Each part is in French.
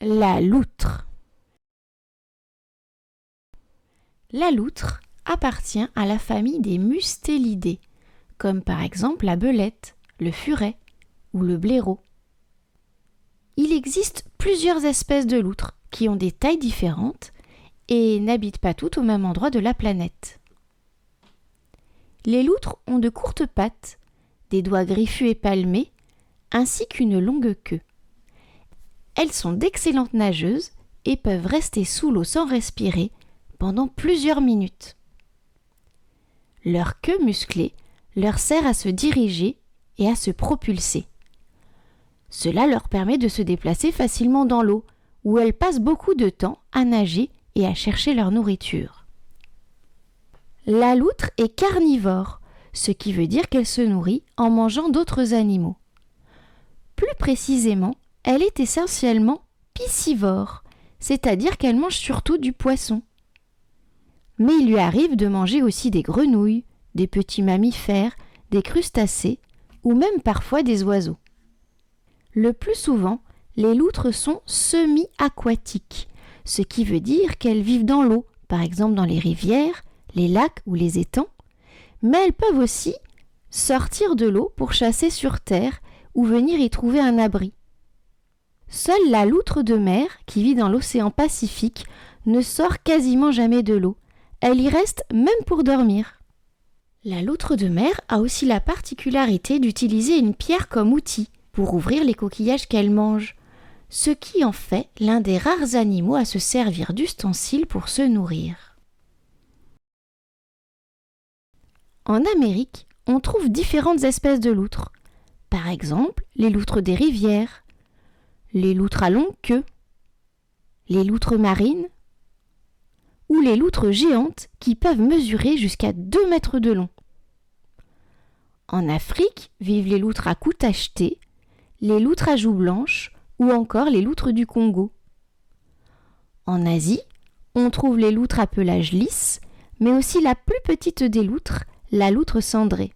La loutre. La loutre appartient à la famille des mustélidés, comme par exemple la belette, le furet ou le blaireau. Il existe plusieurs espèces de loutres qui ont des tailles différentes et n'habitent pas toutes au même endroit de la planète. Les loutres ont de courtes pattes, des doigts griffus et palmés, ainsi qu'une longue queue. Elles sont d'excellentes nageuses et peuvent rester sous l'eau sans respirer pendant plusieurs minutes. Leur queue musclée leur sert à se diriger et à se propulser. Cela leur permet de se déplacer facilement dans l'eau, où elles passent beaucoup de temps à nager et à chercher leur nourriture. La loutre est carnivore, ce qui veut dire qu'elle se nourrit en mangeant d'autres animaux. Plus précisément, elle est essentiellement piscivore, c'est-à-dire qu'elle mange surtout du poisson. Mais il lui arrive de manger aussi des grenouilles, des petits mammifères, des crustacés ou même parfois des oiseaux. Le plus souvent, les loutres sont semi-aquatiques, ce qui veut dire qu'elles vivent dans l'eau, par exemple dans les rivières, les lacs ou les étangs, mais elles peuvent aussi sortir de l'eau pour chasser sur terre ou venir y trouver un abri. Seule la loutre de mer, qui vit dans l'océan Pacifique, ne sort quasiment jamais de l'eau. Elle y reste même pour dormir. La loutre de mer a aussi la particularité d'utiliser une pierre comme outil pour ouvrir les coquillages qu'elle mange, ce qui en fait l'un des rares animaux à se servir d'ustensile pour se nourrir. En Amérique, on trouve différentes espèces de loutres. Par exemple, les loutres des rivières, les loutres à longue queue, les loutres marines ou les loutres géantes qui peuvent mesurer jusqu'à 2 mètres de long. En Afrique vivent les loutres à cou tacheté, les loutres à joues blanches ou encore les loutres du Congo. En Asie, on trouve les loutres à pelage lisse, mais aussi la plus petite des loutres, la loutre cendrée.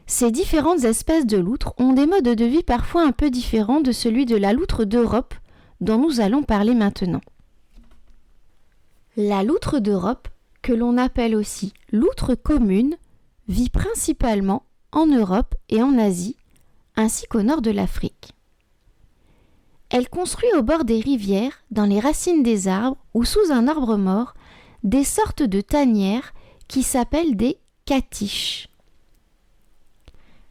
Ces différentes espèces de loutres ont des modes de vie parfois un peu différents de celui de la loutre d'Europe dont nous allons parler maintenant. La loutre d'Europe, que l'on appelle aussi loutre commune, vit principalement en Europe et en Asie, ainsi qu'au nord de l'Afrique. Elle construit au bord des rivières, dans les racines des arbres ou sous un arbre mort, des sortes de tanières qui s'appellent des catiches.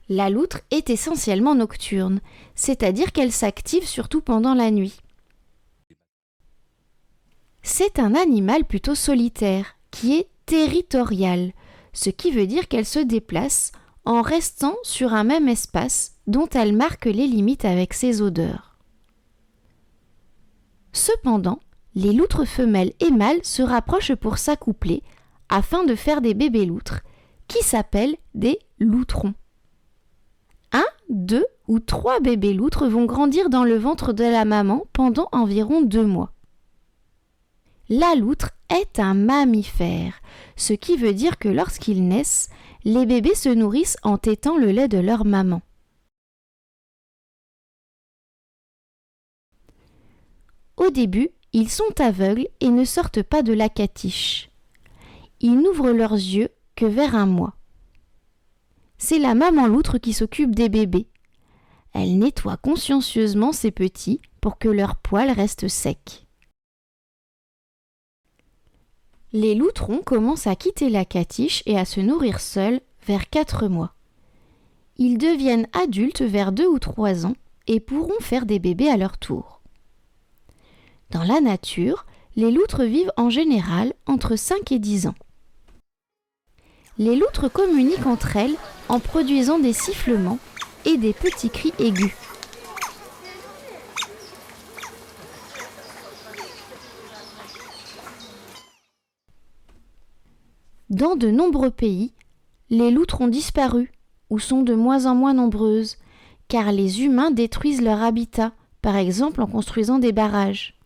La loutre est essentiellement nocturne, c'est-à-dire qu'elle s'active surtout pendant la nuit. C'est un animal plutôt solitaire, qui est territorial, ce qui veut dire qu'elle se déplace en restant sur un même espace dont elle marque les limites avec ses odeurs. Cependant, les loutres femelles et mâles se rapprochent pour s'accoupler afin de faire des bébés loutres, qui s'appellent des loutrons. 1, 2 ou 3 bébés loutres vont grandir dans le ventre de la maman pendant environ 2 mois. La loutre est un mammifère, ce qui veut dire que lorsqu'ils naissent, les bébés se nourrissent en tétant le lait de leur maman. Au début, ils sont aveugles et ne sortent pas de la catiche. Ils n'ouvrent leurs yeux que vers 1 mois. C'est la maman loutre qui s'occupe des bébés. Elle nettoie consciencieusement ses petits pour que leurs poils restent secs. Les loutrons commencent à quitter la catiche et à se nourrir seuls vers 4 mois. Ils deviennent adultes vers 2 ou 3 ans et pourront faire des bébés à leur tour. Dans la nature, les loutres vivent en général entre 5 et 10 ans. Les loutres communiquent entre elles en produisant des sifflements et des petits cris aigus. Dans de nombreux pays, les loutres ont disparu ou sont de moins en moins nombreuses, car les humains détruisent leur habitat, par exemple en construisant des barrages.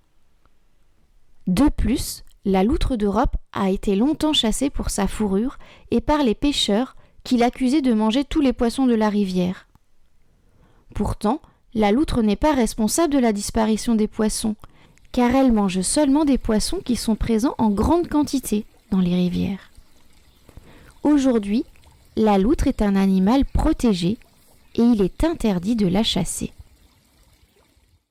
De plus, la loutre d'Europe a été longtemps chassée pour sa fourrure et par les pêcheurs qui l'accusaient de manger tous les poissons de la rivière. Pourtant, la loutre n'est pas responsable de la disparition des poissons, car elle mange seulement des poissons qui sont présents en grande quantité dans les rivières. Aujourd'hui, la loutre est un animal protégé et il est interdit de la chasser.